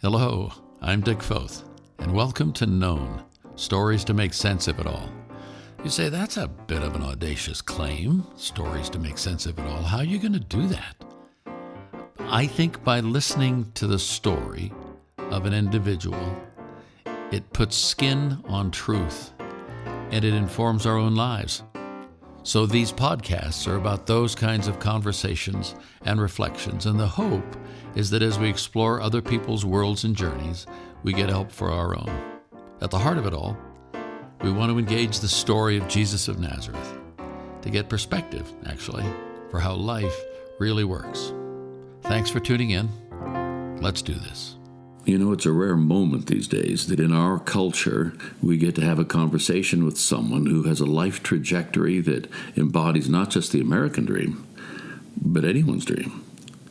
Hello, I'm Dick Foth, and welcome to Known, Stories to Make Sense of It All. You say, that's a bit of an audacious claim, stories to make sense of it all. How are you going to do that? I think by listening to the story of an individual, it puts skin on truth, and it informs our own lives. So these podcasts are about those kinds of conversations and reflections, and the hope is that as we explore other people's worlds and journeys, we get help for our own. At the heart of it all, we want to engage the story of Jesus of Nazareth to get perspective, actually, for how life really works. Thanks for tuning in. Let's do this. You know, it's a rare moment these days that in our culture we get to have a conversation with someone who has a life trajectory that embodies not just the American dream, but anyone's dream.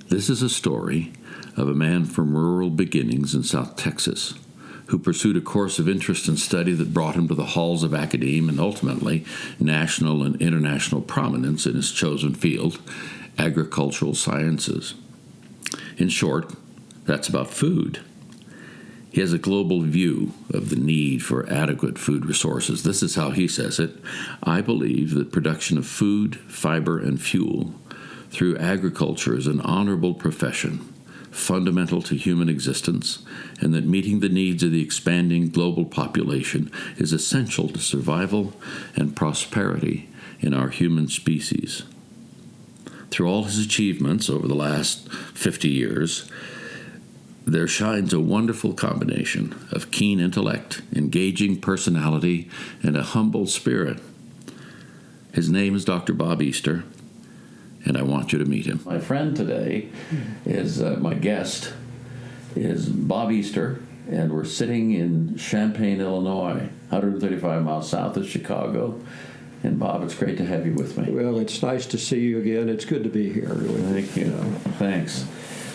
This is a story of a man from rural beginnings in South Texas who pursued a course of interest and study that brought him to the halls of academe and ultimately national and international prominence in his chosen field, agricultural sciences. In short, that's about food. He has a global view of the need for adequate food resources. This is how he says it. I believe that production of food, fiber, and fuel through agriculture is an honorable profession, fundamental to human existence, and that meeting the needs of the expanding global population is essential to survival and prosperity in our human species. Through all his achievements over the last 50 years, there shines a wonderful combination of keen intellect, engaging personality, and a humble spirit. His name is Dr. Bob Easter, and I want you to meet him. My friend today is, my guest is Bob Easter, and we're sitting in Champaign, Illinois, 135 miles south of Chicago. And Bob, it's great to have you with me. Well, it's nice to see you again. It's good to be here. Really. Thank you. Thanks.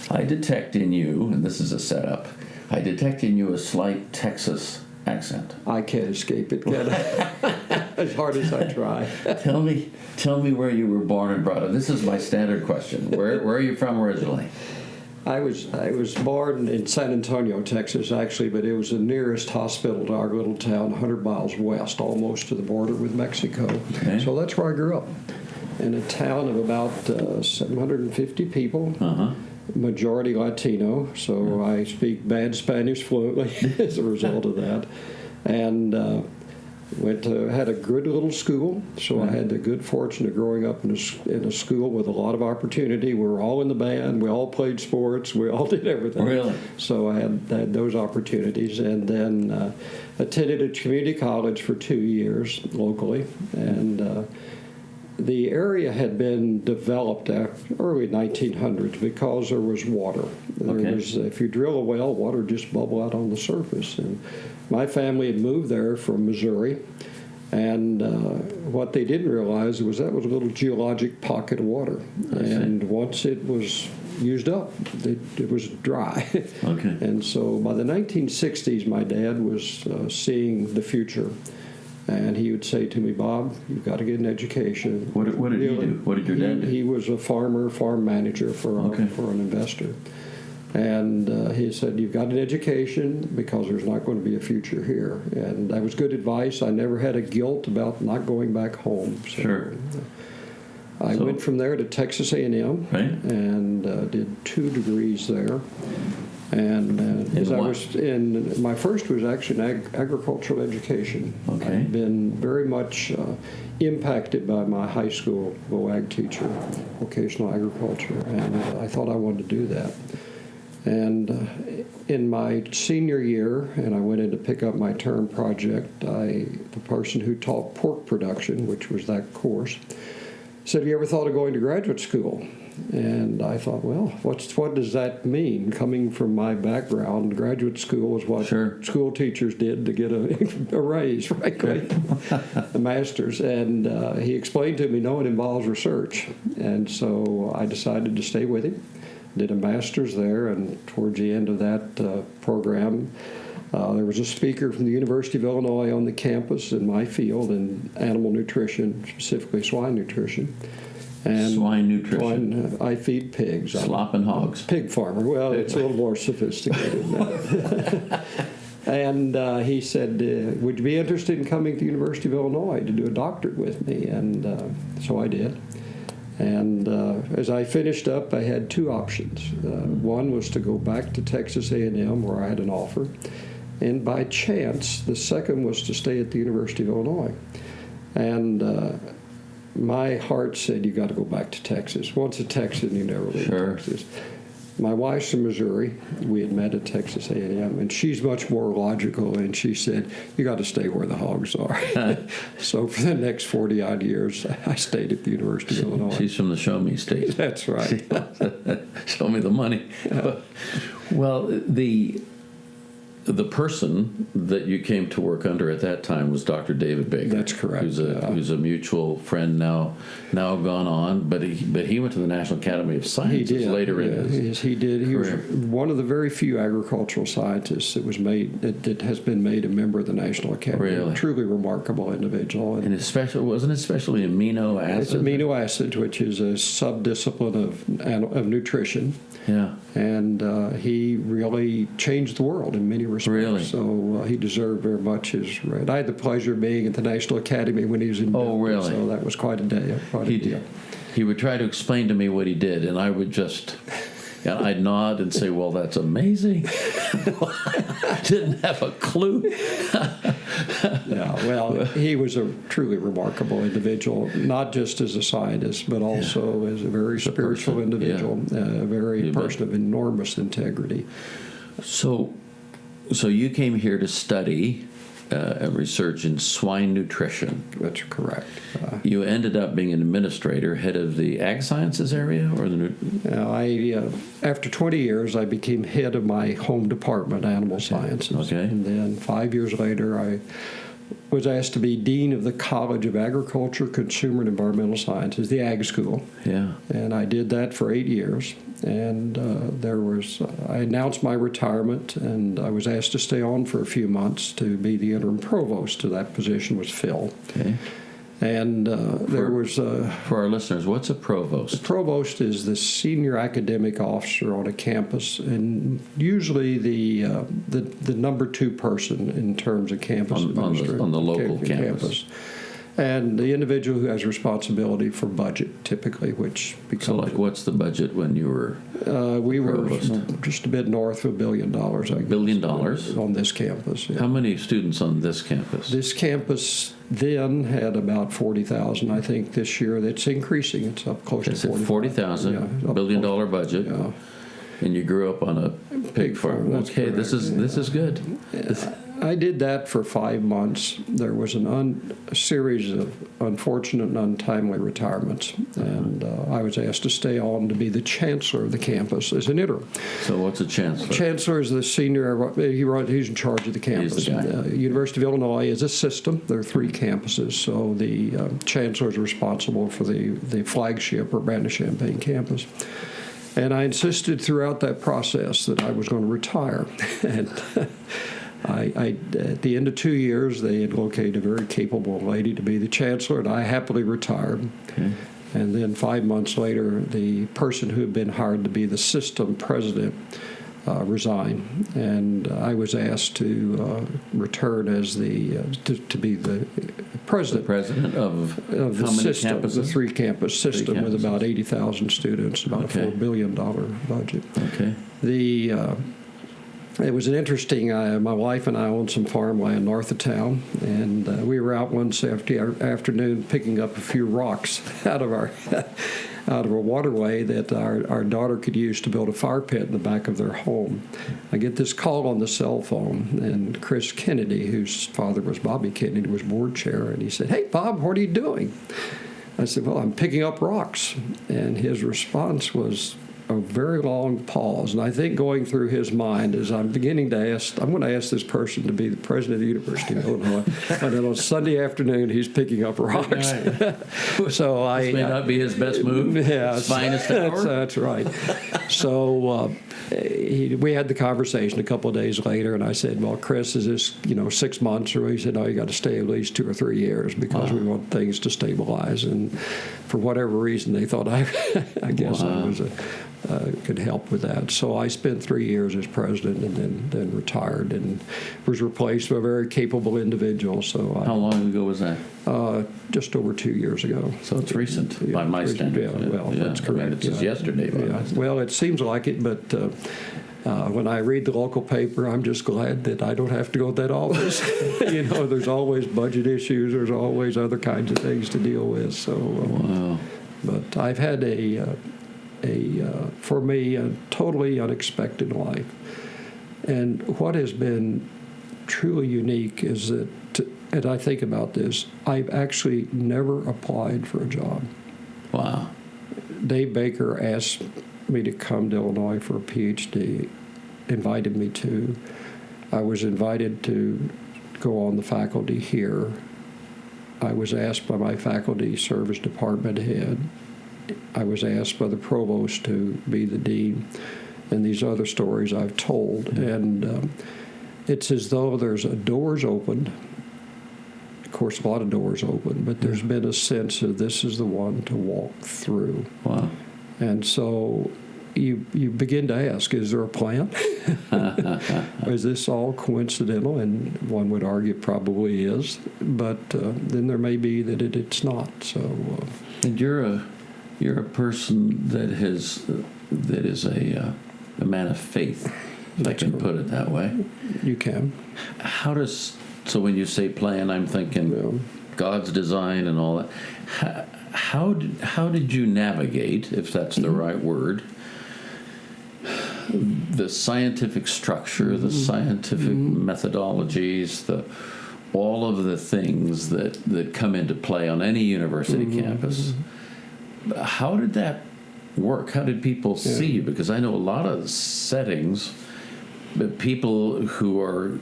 I detect in you, and this is a setup, I detect in you a slight Texas accent. I can't escape it, can I? As hard as I try. Tell me where you were born and brought up. This is my standard question. Where are you from originally? I was born in San Antonio, Texas, actually, but it was the nearest hospital to our little town, 100 miles west, almost to the border with Mexico. Okay. So that's where I grew up, in a town of about 750 people. Uh-huh. Majority Latino, so I speak bad Spanish fluently as a result of that. And had a good little school, so I had the good fortune of growing up in a school with a lot of opportunity. We were all in the band, we all played sports, we all did everything. Really? So I had those opportunities, and then attended a community college for 2 years locally, and the area had been developed after early 1900s because there was water. If you drill a well, water just bubble out on the surface. And my family had moved there from Missouri, and what they didn't realize was that was a little geologic pocket of water. And once it was used up, it was dry. Okay. And so by the 1960s, my dad was seeing the future. And he would say to me, Bob, you've got to get an education. What did he do? What did your dad do? He was a farm manager for an investor. And he said, you've got an education because there's not going to be a future here. And that was good advice. I never had a guilt about not going back home. So sure. I went from there to Texas A&M, right, and did 2 degrees there. And as I was my first was actually an agricultural education. Okay. I've been very much impacted by my high school VOAG teacher, vocational agriculture, and I thought I wanted to do that. And in my senior year, and I went in to pick up my term project, the person who taught pork production, which was that course, said, have you ever thought of going to graduate school? And I thought, well, what does that mean? Coming from my background, graduate school is what school teachers did to get a raise, frankly, the master's. And he explained to me, no, it involves research. And so I decided to stay with him, did a master's there, and towards the end of that program, there was a speaker from the University of Illinois on the campus in my field in animal nutrition, specifically swine nutrition. And swine nutrition. I feed pigs. Slop and hogs. Pig farmer. Well, it's a little more sophisticated than that. And he said, would you be interested in coming to the University of Illinois to do a doctorate with me? And so I did. And as I finished up, I had two options. One was to go back to Texas A&M, where I had an offer. And by chance, the second was to stay at the University of Illinois. And my heart said, you got to go back to Texas. Once a Texan, you never leave Texas. My wife's from Missouri. We had met at Texas A&M, and she's much more logical, and she said, you got to stay where the hogs are. So for the next 40-odd years, I stayed at the University of Illinois. She's from the Show Me State. That's right. Show me the money. Well, the person that you came to work under at that time was Dr. David Baker. That's correct. Who's a mutual friend now gone on, but he went to the National Academy of Sciences later in his he did. He career. was one of the very few agricultural scientists that has been made a member of the National Academy. Really? A truly remarkable individual. And wasn't it especially amino acids? It's amino acids, which is a subdiscipline of nutrition. Yeah. And he really changed the world in many respects. Really? So he deserved very much his right. I had the pleasure of being at the National Academy when he was in Denver. Oh, really? So that was quite a day. He would try to explain to me what he did, and I would just... And I'd nod and say, well, that's amazing. Didn't have a clue. Yeah, well, he was a truly remarkable individual, not just as a scientist, but also as a very spiritual individual, a very person of enormous integrity. So you came here to study research in swine nutrition. That's correct. You ended up being an administrator, head of the ag sciences area, or the. After 20 years, I became head of my home department, animal sciences. Okay. And then 5 years later, I was asked to be dean of the College of Agriculture, Consumer, and Environmental Sciences, the Ag School. Yeah. And I did that for 8 years. And I announced my retirement, and I was asked to stay on for a few months to be the interim provost. To that position was filled. Okay. And for our listeners, what's a provost? The provost is the senior academic officer on a campus, and usually the number two person in terms of campus administration on the local campus. And the individual who has responsibility for budget, typically, which becomes... So, what's the budget when you were we provost? Were just a bit north of $1 billion, I guess. $1 billion? On this campus, yeah. How many students on this campus? This campus then had about 40,000. I think this year it's increasing. It's up close to 40,000. $40,000, $1 billion budget. Yeah. And you grew up on a pig farm. Okay, correct. This is good. I did that for 5 months. There was a series of unfortunate and untimely retirements, and I was asked to stay on to be the chancellor of the campus as an interim. So what's a chancellor? Chancellor is the senior. He's in charge of the campus. He's the guy. University of Illinois is a system. There are 3 campuses, so the chancellor is responsible for the flagship Urbana-Champaign campus. And I insisted throughout that process that I was going to retire. And at the end of 2 years, they had located a very capable lady to be the chancellor, and I happily retired. Okay. And then 5 months later, the person who had been hired to be the system president resigned, and I was asked to return as to be the president. The president of the system, campuses? The 3-campus system with about 80,000 students, about a $4 billion budget. Okay. It was an interesting. My wife and I owned some farmland north of town, and we were out one afternoon picking up a few rocks out of a waterway that our daughter could use to build a fire pit in the back of their home. I get this call on the cell phone, and Chris Kennedy, whose father was Bobby Kennedy, was board chair, and he said, "Hey, Bob, what are you doing?" I said, "Well, I'm picking up rocks." And his response was, a very long pause, and I think going through his mind is I'm going to ask this person to be the president of the University of Illinois, and then on Sunday afternoon he's picking up rocks. So this may not be his best move. Yeah, his finest hour. That's right. So we had the conversation a couple of days later, and I said, "Well, Chris, is this 6 months?" Or he said, "No, you got to stay at least 2 or 3 years because we want things to stabilize." And for whatever reason, they thought I guess I was could help with that. So I spent 3 years as president, and then retired, and was replaced by a very capable individual. So how long ago was that? Just over 2 years ago. So it's recent by my standards. Yeah, well, that's correct. I mean, it's just yesterday. Well, it seems like it, but when I read the local paper, I'm just glad that I don't have to go to that office. There's always budget issues. There's always other kinds of things to deal with. So, wow. But I've had for me, a totally unexpected life. And what has been truly unique is that, and I think about this, I've actually never applied for a job. Wow. Dave Baker asked me to come to Illinois for a PhD, invited me to. I was invited to go on the faculty here. I was asked by my faculty service department head. I was asked by the provost to be the dean, and these other stories I've told. And it's as though there's doors opened. Of course, a lot of doors open, but there's been a sense of this is the one to walk through. Wow. And so you begin to ask, is there a plan? Is this all coincidental? And one would argue it probably is, but then there may be that it's not. So, and you're a person that is a man of faith, if I can put it that way. You can. So when you say plan, I'm thinking God's design and all that. How did you navigate, if that's the right word, the scientific structure, the scientific methodologies, all of the things that come into play on any university campus? How did that work? How did people see you? Because I know a lot of settings, but people who are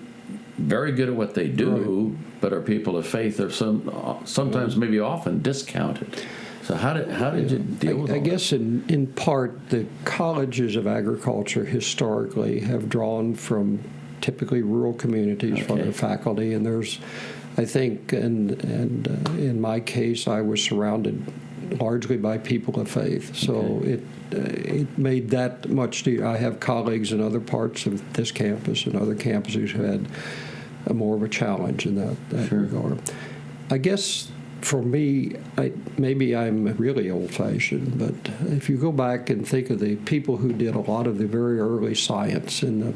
very good at what they do, but are people of faith, are sometimes maybe often discounted. So how did you deal with that? I guess in part the colleges of agriculture historically have drawn from typically rural communities for their faculty, and there's, I think, and in my case, I was surrounded largely by people of faith. So it made that much. I have colleagues in other parts of this campus and other campuses who had more of a challenge in that regard. I guess for me, maybe I'm really old-fashioned, but if you go back and think of the people who did a lot of the very early science in the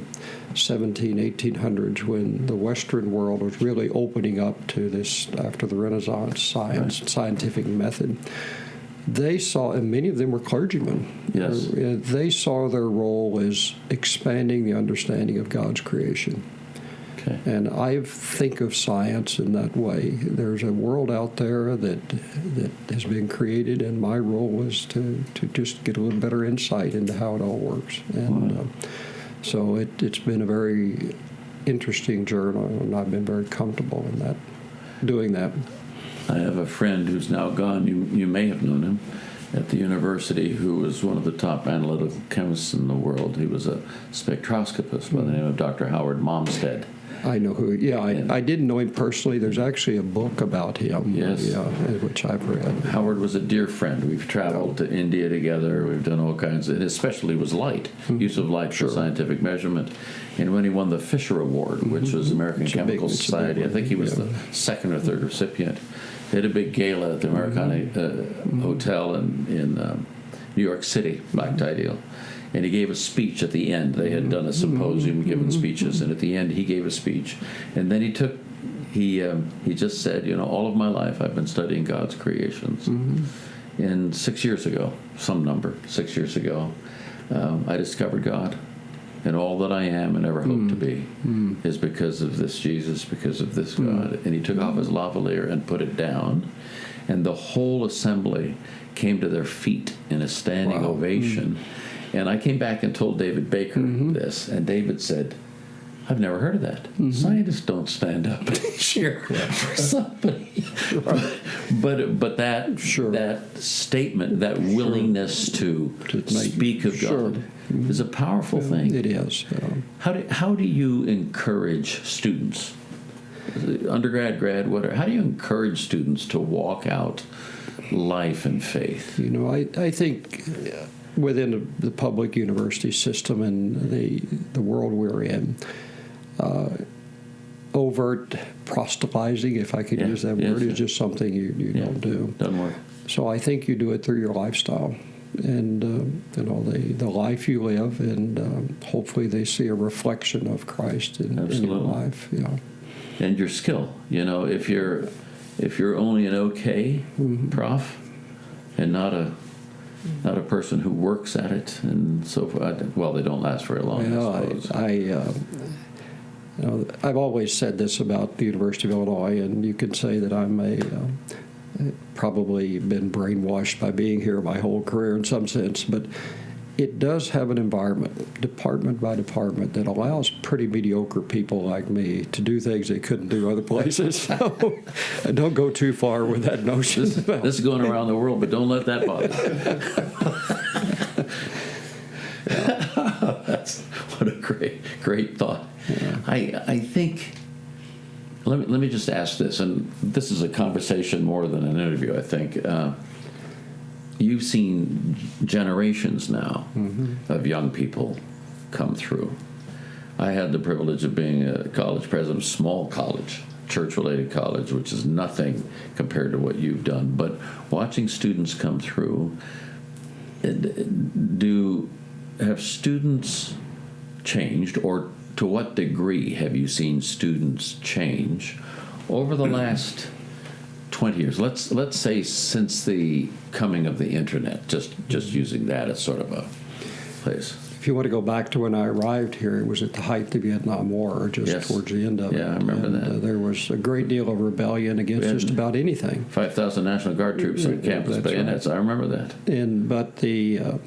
1800s, when the Western world was really opening up to this after the Renaissance scientific method, they saw, and many of them were clergymen. Yes. They saw their role as expanding the understanding of God's creation. Okay. And I think of science in that way. There's a world out there that has been created, and my role is to just get a little better insight into how it all works. And so it's been a very interesting journey, and I've been very comfortable in that, doing that. I have a friend who's now gone. You may have known him at the university, who was one of the top analytical chemists in the world. He was a spectroscopist by the name of Dr. Howard Momstead. I know who. Yeah, I didn't know him personally. There's actually a book about him. Yes. Which I've read. Howard was a dear friend. We've traveled to India together. We've done all kinds of, and especially was light, use of light for scientific measurement. And when he won the Fisher Award, which was American Chemical Society, I think he was the second or third recipient. They had a big gala at the Americana Hotel in New York City, Black Tie Deal. And he gave a speech at the end. They had done a symposium, given speeches, and at the end he gave a speech. And then he just said, all of my life I've been studying God's creations. And 6 years ago, 6 years ago, I discovered God. And all that I am and ever hope to be is because of this Jesus, because of this God. And he took off his lavalier and put it down. And the whole assembly came to their feet in a standing ovation. And I came back and told David Baker this, and David said, I've never heard of that. Scientists don't stand up and cheer for somebody. But that statement, that willingness to speak of God is a powerful thing. It is. How do you encourage students, undergrad, grad, whatever? How do you encourage students to walk out life and faith? You know, I think within the public university system and the world we're in, overt proselytizing, if I could use that word, is just something you don't do. Doesn't work. So I think you do it through your lifestyle and the life you live, and hopefully they see a reflection of Christ in your life. And your skill. You know, if you're only an okay prof and not a person who works at it and so forth, well, they don't last very long. I suppose. I've always said this about the University of Illinois, and you could say that I'm probably been brainwashed by being here my whole career in some sense, but it does have an environment, department by department, that allows pretty mediocre people like me to do things they couldn't do other places. So don't go too far with that notion. This is going around the world, but don't let that bother you. That's what a great thought. Yeah. I think, let me just ask this, and this is a conversation more than an interview, I think. You've seen generations now of young people come through. I had the privilege of being a college president of a small college, church-related college, which is nothing compared to what you've done. But watching students come through, have students changed, or to what degree have you seen students change over the last 20 years? Let's say since the coming of the internet, just using that as sort of a place. If you want to go back to when I arrived here, it was at the height of the Vietnam War, or just towards the end of it. Yeah, I remember that. There was a great deal of rebellion against just about anything. 5,000 National Guard troops on campus bayonets. Right. I remember that. But the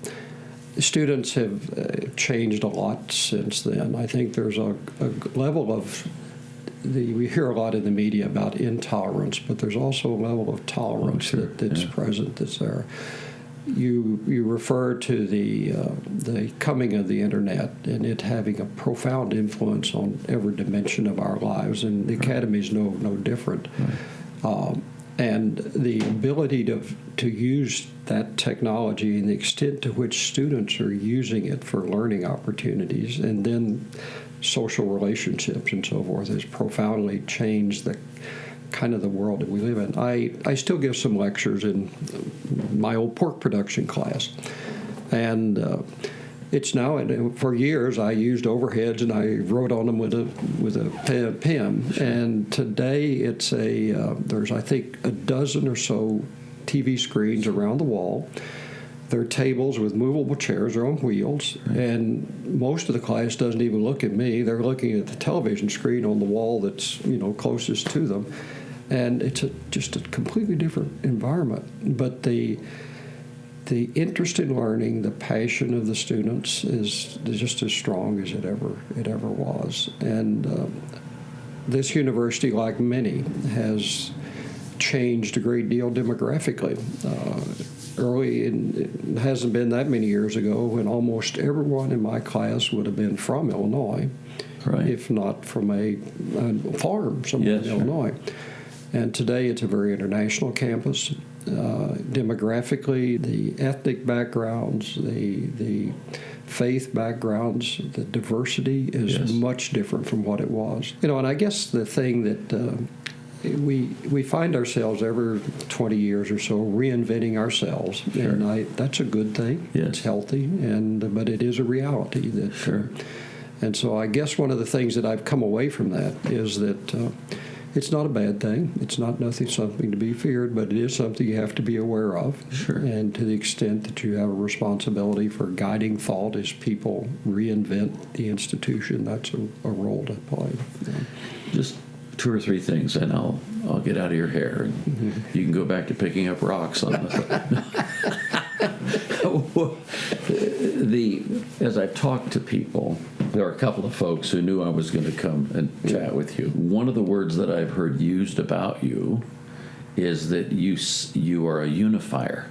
students have changed a lot since then. I think there's a level of we hear a lot in the media about intolerance, but there's also a level of tolerance that's present, that's there. You refer to the coming of the internet and it having a profound influence on every dimension of our lives, and the academy is no different. Right. And the ability to use that technology and the extent to which students are using it for learning opportunities and then social relationships and so forth has profoundly changed the kind of the world that we live in. I still give some lectures in my old pork production class, and it's now, for years I used overheads and I wrote on them with a pen. And today it's there's I think a dozen or so TV screens around the wall. They're tables with movable chairs, they're on wheels, and most of the class doesn't even look at me. They're looking at the television screen on the wall that's closest to them, and it's just a completely different environment. But the interest in learning, the passion of the students is just as strong as it ever was. And this university, like many, has changed a great deal demographically. It hasn't been that many years ago when almost everyone in my class would have been from Illinois, right, if not from a farm somewhere in Illinois. And today it's a very international campus. Demographically, the ethnic backgrounds, the faith backgrounds, the diversity is much different from what it was. And I guess the thing that we find ourselves every 20 years or so reinventing ourselves, and that's a good thing. Yes. It's healthy, but it is a reality that. And so I guess one of the things that I've come away from that is that it's not a bad thing. It's something to be feared, but it is something you have to be aware of. Sure. And to the extent that you have a responsibility for guiding thought as people reinvent the institution, that's a role to play. Just 2 or 3 things, and I'll get out of your hair, and you can go back to picking up rocks on the As I talked to people, there are a couple of folks who knew I was going to come and chat with you. One of the words that I've heard used about you is that you are a unifier,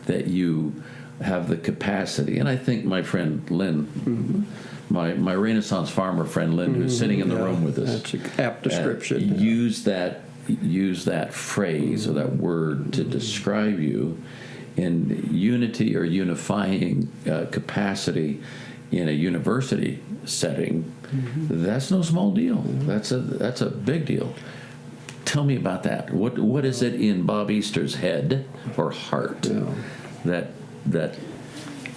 that you have the capacity. And I think my friend Lynn, my Renaissance farmer friend Lynn, who's sitting in the room with us, that's an apt description. Use that phrase or that word to describe you in unity or unifying capacity in a university setting. That's no small deal. That's a big deal. Tell me about that. What is it in Bob Easter's head or heart that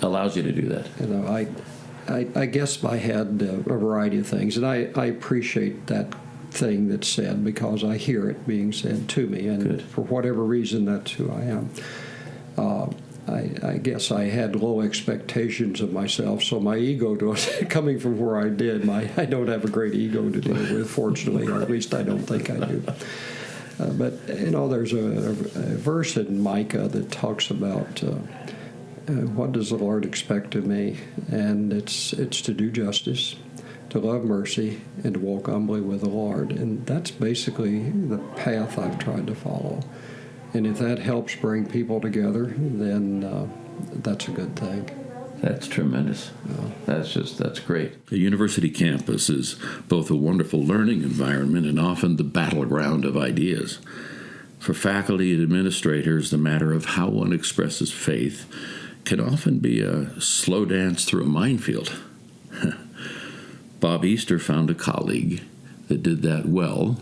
allows you to do that? You know, I guess I had a variety of things, and I appreciate that thing that's said because I hear it being said to me, and for whatever reason, that's who I am. I guess I had low expectations of myself, so my ego, coming from where I did, I don't have a great ego to deal with, fortunately, or at least I don't think I do. But, you know, there's a verse in Micah that talks about what does the Lord expect of me? And it's to do justice, to love mercy, and to walk humbly with the Lord. And that's basically the path I've tried to follow. And if that helps bring people together, then that's a good thing. That's tremendous. That's great. The university campus is both a wonderful learning environment and often the battleground of ideas. For faculty and administrators, the matter of how one expresses faith can often be a slow dance through a minefield. Bob Easter found a colleague that did that well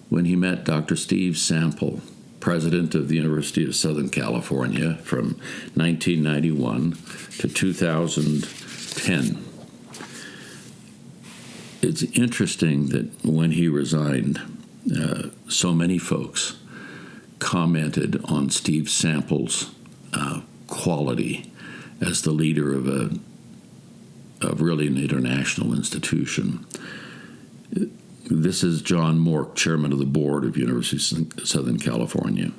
when he met Dr. Steve Sample, president of the University of Southern California from 1991 to 2010. It's interesting that when he resigned, so many folks commented on Steve Sample's quality as the leader of really an international institution. This is John Mork, chairman of the board of University of Southern California.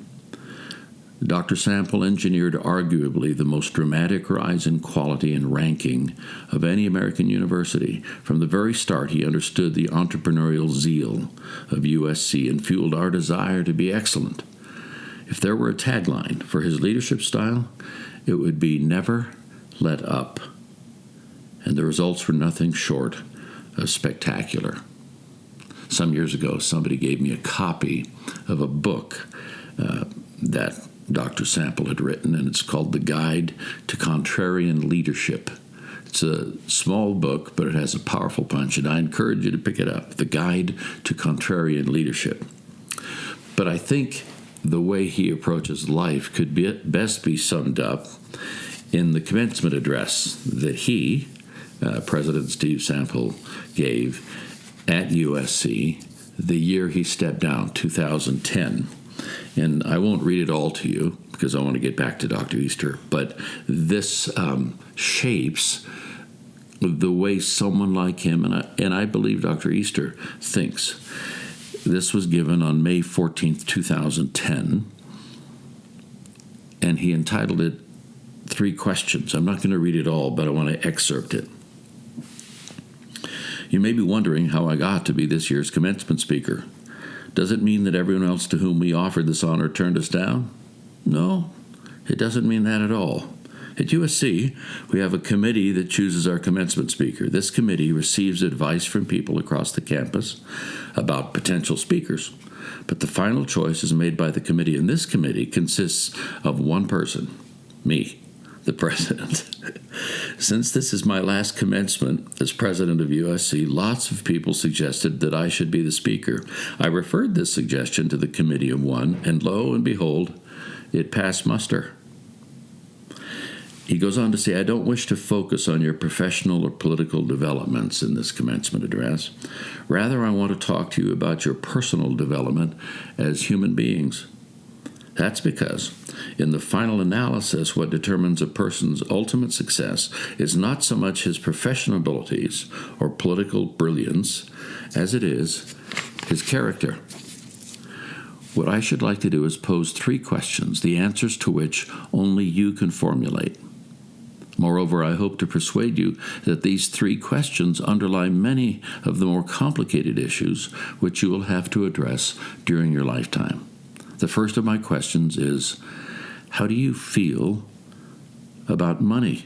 Dr. Sample engineered arguably the most dramatic rise in quality and ranking of any American university. From the very start, he understood the entrepreneurial zeal of USC and fueled our desire to be excellent. If there were a tagline for his leadership style, it would be never let up. And the results were nothing short of spectacular. Some years ago, somebody gave me a copy of a book that Dr. Sample had written, and it's called The Guide to Contrarian Leadership. It's a small book, but it has a powerful punch, and I encourage you to pick it up, The Guide to Contrarian Leadership. But I think the way he approaches life could best be summed up in the commencement address that he, President Steve Sample, gave at USC the year he stepped down, 2010. And I won't read it all to you because I want to get back to Dr. Easter, but this shapes the way someone like him, and I believe Dr. Easter, thinks. This was given on May 14th, 2010, and he entitled it 3 Questions. I'm not going to read it all, but I want to excerpt it. You may be wondering how I got to be this year's commencement speaker. Does it mean that everyone else to whom we offered this honor turned us down? No, it doesn't mean that at all. At USC, we have a committee that chooses our commencement speaker. This committee receives advice from people across the campus about potential speakers, but the final choice is made by the committee, and this committee consists of one person, me, the president. Since this is my last commencement as president of USC, lots of people suggested that I should be the speaker. I referred this suggestion to the committee of one, and lo and behold, it passed muster. He goes on to say, I don't wish to focus on your professional or political developments in this commencement address. Rather, I want to talk to you about your personal development as human beings. That's because, in the final analysis, what determines a person's ultimate success is not so much his professional abilities or political brilliance as it is his character. What I should like to do is pose 3 questions, the answers to which only you can formulate. Moreover, I hope to persuade you that these three questions underlie many of the more complicated issues which you will have to address during your lifetime. The first of my questions is, how do you feel about money?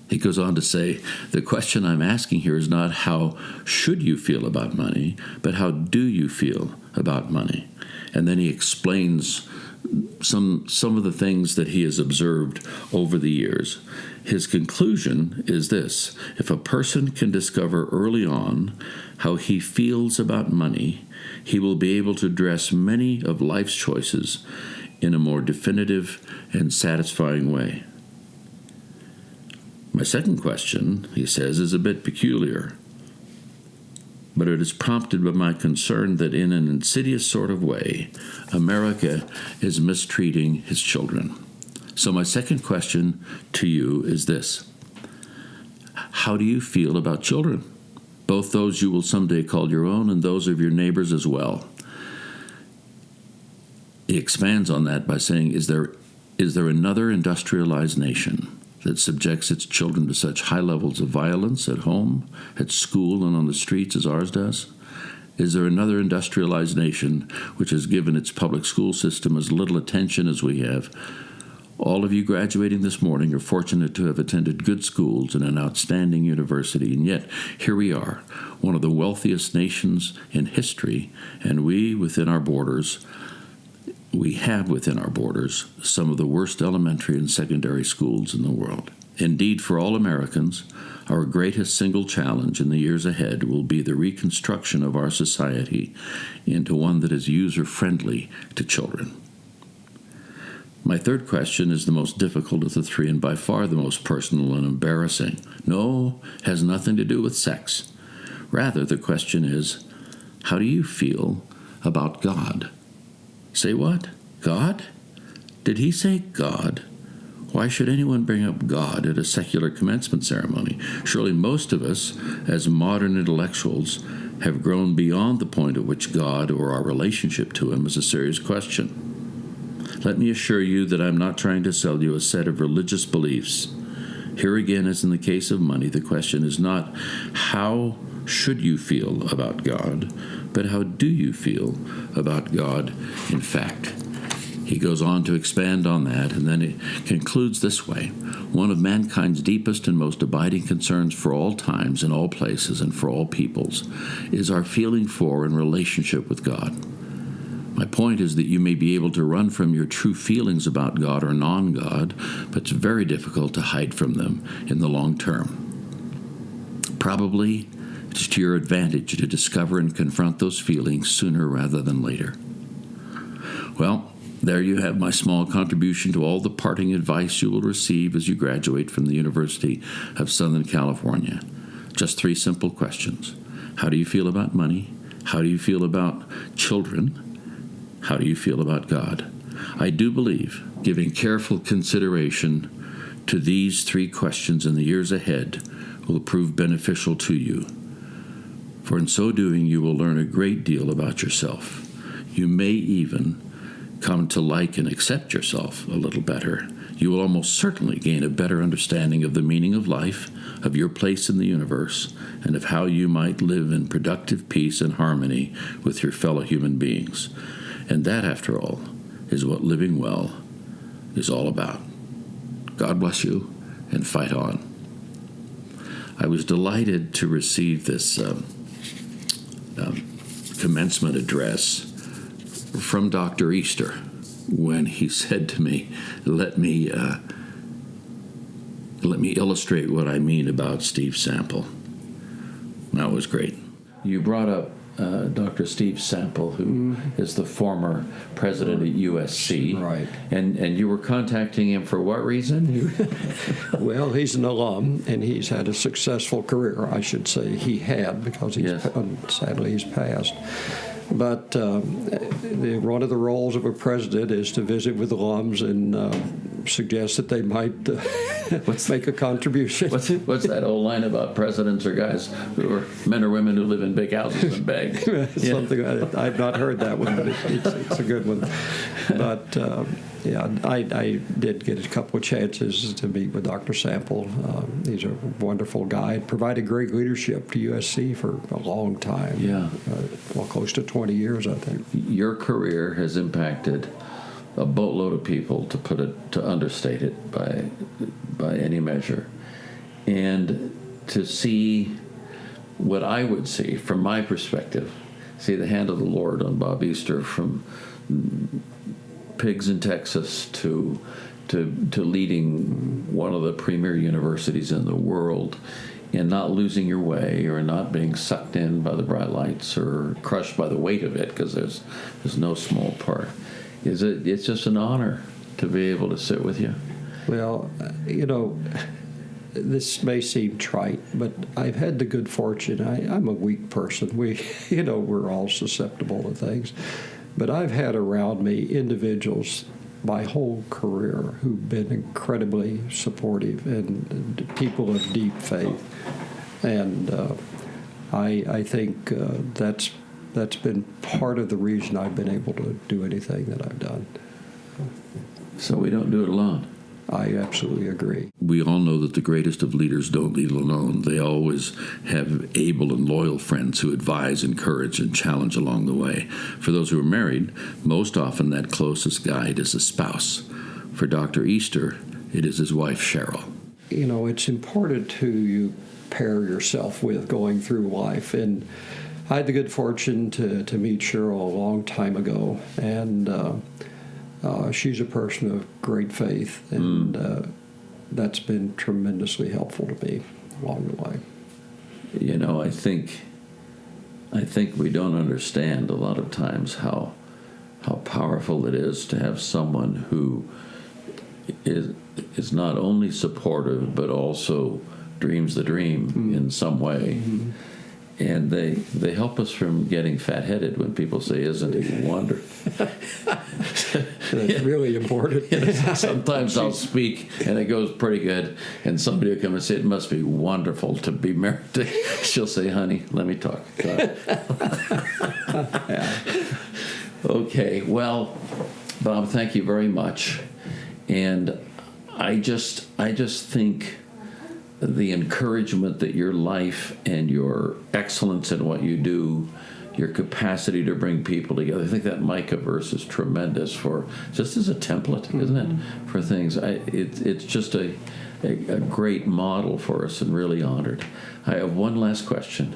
He goes on to say, the question I'm asking here is not how should you feel about money, but how do you feel about money? And then he explains some of the things that he has observed over the years. His conclusion is this: if a person can discover early on how he feels about money, he will be able to address many of life's choices in a more definitive and satisfying way. My second question, he says, is a bit peculiar, but it is prompted by my concern that in an insidious sort of way, America is mistreating his children. So my second question to you is this: how do you feel about children? Both those you will someday call your own and those of your neighbors as well. He expands on that by saying, is there another industrialized nation that subjects its children to such high levels of violence at home, at school, and on the streets as ours does? Is there another industrialized nation which has given its public school system as little attention as we have? All of you graduating this morning are fortunate to have attended good schools and an outstanding university, and yet here we are, one of the wealthiest nations in history, and we have within our borders some of the worst elementary and secondary schools in the world. Indeed, for all Americans, our greatest single challenge in the years ahead will be the reconstruction of our society into one that is user-friendly to children. My third question is the most difficult of the three and by far the most personal and embarrassing. No, has nothing to do with sex. Rather, the question is, how do you feel about God? Say what? God? Did he say God? Why should anyone bring up God at a secular commencement ceremony? Surely most of us, as modern intellectuals, have grown beyond the point at which God or our relationship to him is a serious question. Let me assure you that I'm not trying to sell you a set of religious beliefs. Here again, as in the case of money, the question is not how should you feel about God, but how do you feel about God in fact? He goes on to expand on that, and then he concludes this way: one of mankind's deepest and most abiding concerns for all times, in all places, and for all peoples is our feeling for and relationship with God. My point is that you may be able to run from your true feelings about God or non-God, but it's very difficult to hide from them in the long term. Probably it's to your advantage to discover and confront those feelings sooner rather than later. Well, there you have my small contribution to all the parting advice you will receive as you graduate from the University of Southern California. Just three simple questions. How do you feel about money? How do you feel about children? How do you feel about God? I do believe giving careful consideration to these three questions in the years ahead will prove beneficial to you. For in so doing, you will learn a great deal about yourself. You may even come to like and accept yourself a little better. You will almost certainly gain a better understanding of the meaning of life, of your place in the universe, and of how you might live in productive peace and harmony with your fellow human beings. And that, after all, is what living well is all about. God bless you, and fight on. I was delighted to receive this commencement address from Dr. Easter when he said to me, let me illustrate what I mean about Steve Sample. That was great. You brought up Dr. Steve Sample, who is the former president at USC. Right. And you were contacting him for what reason? Well, he's an alum, and he's had a successful career, I should say. He had, because sadly he's passed. But one of the roles of a president is to visit with alums and suggest that they might make a contribution. What's that old line about presidents or guys who are men or women who live in big houses and beg? Something I've not heard that one, but it's a good one. But I did get a couple of chances to meet with Dr. Sample. He's a wonderful guy. Provided great leadership to USC for a long time. Yeah, close to 20 years, I think. Your career has impacted a boatload of people, to understate it by any measure, and to see what I would see from my perspective, see the hand of the Lord on Bob Easter, from pigs in Texas to leading one of the premier universities in the world, and not losing your way or not being sucked in by the bright lights or crushed by the weight of it, because there's no small part. It's just an honor to be able to sit with you. Well, this may seem trite, but I've had the good fortune. I'm a weak person. We're all susceptible to things. But I've had around me individuals my whole career who've been incredibly supportive and people of deep faith. And I think that's been part of the reason I've been able to do anything that I've done. So we don't do it alone. I absolutely agree. We all know that the greatest of leaders don't lead alone. They always have able and loyal friends who advise, encourage, and challenge along the way. For those who are married, most often that closest guide is a spouse. For Dr. Easter, it is his wife, Cheryl. It's important who you pair yourself with going through life. And I had the good fortune to meet Cheryl a long time ago, and she's a person of great faith, and that's been tremendously helpful to me along the way. I think we don't understand a lot of times how powerful it is to have someone who is not only supportive but also dreams the dream in some way. Mm-hmm. And they help us from getting fat-headed when people say, "Isn't he wonderful?" That's really important. Sometimes I'll speak, and it goes pretty good, and somebody will come and say, "It must be wonderful to be married to." She'll say, "Honey, let me talk." Okay, well, Bob, thank you very much. And I just think the encouragement that your life and your excellence in what you do, your capacity to bring people together, I think that Micah verse is tremendous for, just as a template, isn't it, for things. It's just a great model for us, and really honored. I have one last question.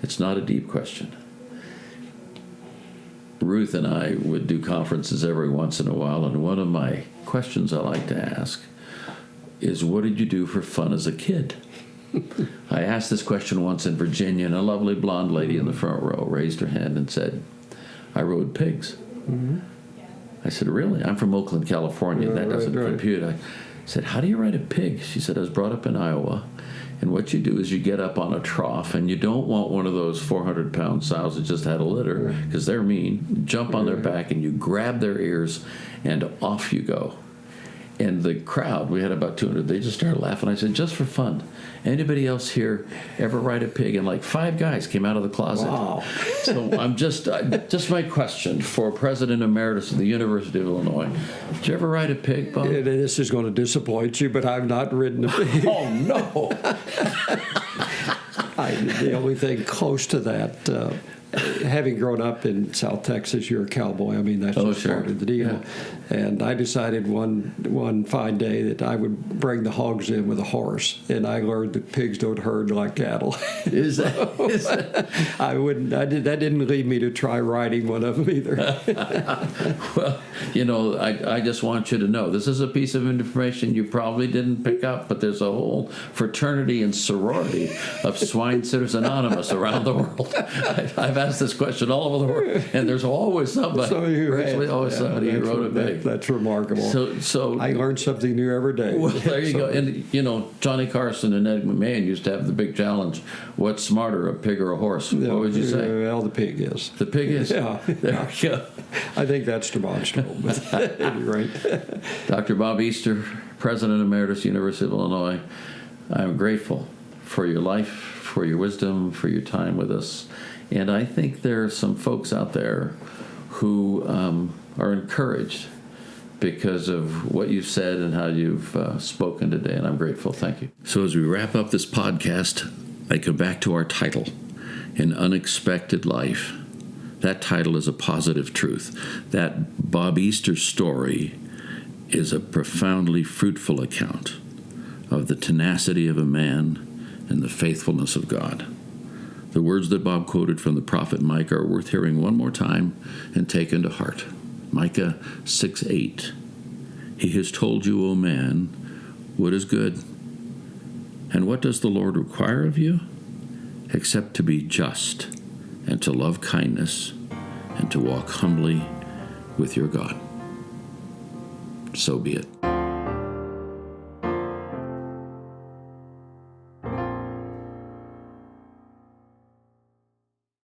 It's not a deep question. Ruth and I would do conferences every once in a while, and one of my questions I like to ask is, what did you do for fun as a kid? I asked this question once in Virginia, and a lovely blonde lady in the front row raised her hand and said, "I rode pigs." Mm-hmm. I said, "Really? I'm from Oakland, California. That doesn't compute." I said, "How do you ride a pig?" She said, "I was brought up in Iowa, and what you do is you get up on a trough, and you don't want one of those 400-pound sows that just had a litter, because they're mean. You jump on their back, and you grab their ears, and off you go." And the crowd, we had about 200, they just started laughing. I said, "Just for fun, anybody else here ever ride a pig?" And like 5 guys came out of the closet. Wow. So I'm just my question for President Emeritus of the University of Illinois. Did you ever ride a pig, Bob? This is going to disappoint you, but I've not ridden a pig. Oh, no. The only thing close to that, having grown up in South Texas, you're a cowboy. I mean, that's just part of the deal. Yeah. And I decided one fine day that I would bring the hogs in with a horse, and I learned that pigs don't herd like cattle. Is that? I wouldn't. That didn't lead me to try riding one of them either. Well, I just want you to know, this is a piece of information you probably didn't pick up, but there's a whole fraternity and sorority of Swine Sitters Anonymous around the world. I've asked this question all over the world, and there's always somebody. Somebody who wrote a pig. That's remarkable. So I learn something new every day. Well, there you go. And Johnny Carson and Ed McMahon used to have the big challenge: what's smarter, a pig or a horse? What would you say? Well, the pig is. The pig is. Yeah. There you go. I think that's demonstrable. But at any rate, Dr. Bob Easter, President Emeritus, University of Illinois, I'm grateful for your life, for your wisdom, for your time with us. And I think there are some folks out there who are encouraged because of what you've said and how you've spoken today, and I'm grateful. Thank you. So as we wrap up this podcast, I come back to our title, An Unexpected Life. That title is a positive truth. That Bob Easter story is a profoundly fruitful account of the tenacity of a man and the faithfulness of God. The words that Bob quoted from the prophet Micah are worth hearing one more time and taken to heart. Micah 6:8. He has told you, O man, what is good. And what does the Lord require of you? Except to be just and to love kindness and to walk humbly with your God. So be it.